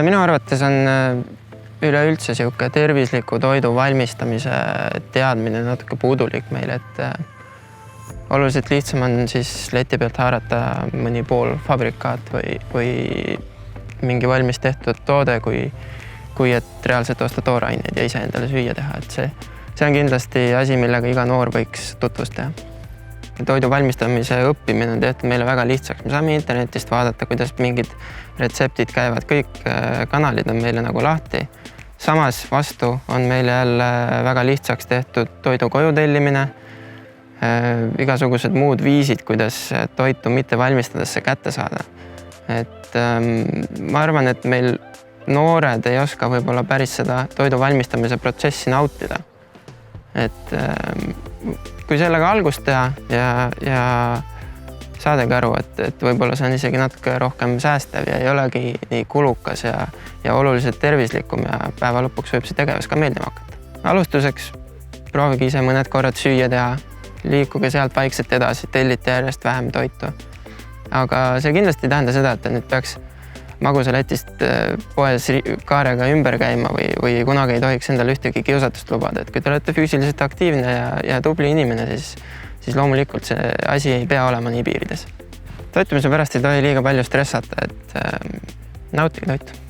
Minu arvates on üleüldse sihuke tervisliku toidu valmistamise teadmine natuke puudulik meil, et oluliselt lihtsam on siis leti pealt haarata mõni poolfabrikaat või mingi valmis tehtud toode, kui et reaalselt osta tooraineid ja ise endale süüa teha. Et see on kindlasti asi, millega iga noor võiks tutvust teha. Toidu valmistamise õppimine on tehtud meile väga lihtsaks. Me saame internetist vaadata, kuidas mingid retseptid käivad. Kõik kanalid on meile nagu lahti. Samas vastu on meile jälle väga lihtsaks tehtud toidu koju tellimine, igasugused muud viisid, kuidas toitu mitte valmistades see kätte saada. Et ma arvan, et meil noored ei oska võib-olla päris seda toidu valmistamise protsessi nautida. Et kui sellega algust teha ja saadagi aru, et võib-olla see on isegi natuke rohkem säästev ja ei olegi nii kulukas ja oluliselt tervislikum ja päeva lõpuks võib see tegevus ka meeldima hakata. Alustuseks proovige ise mõned korrad süüa teha, liikuge sealt vaikselt edasi, tellite järjest vähem toitu. Aga see kindlasti ei tähenda seda, et nüüd peaks magusaletist poes kaarega ümber käima või kunagi ei tohiks endale ühtegi kiusatust lubada. Et kui te olete füüsiliselt aktiivne ja tubli inimene, siis loomulikult see asi ei pea olema nii piirides. Toitumise pärast ei tohi liiga palju stressata, et nautige toitu.